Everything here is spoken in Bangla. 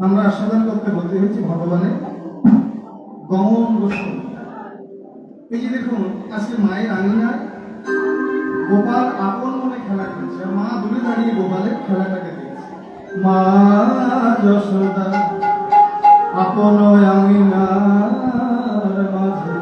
আমরা আস্বাদন করতে বলতে হয়েছি ভগবানের গমন গোষ্ঠী। এই যে দেখুন আজকে মায়ের আঙিনায় গোপাল আপন মনে খেলা করছে, মা দূরে দাঁড়িয়ে গোপালের খেলাটাকে দেখছে। মা যশোদা আপন আঙিনার মাঝে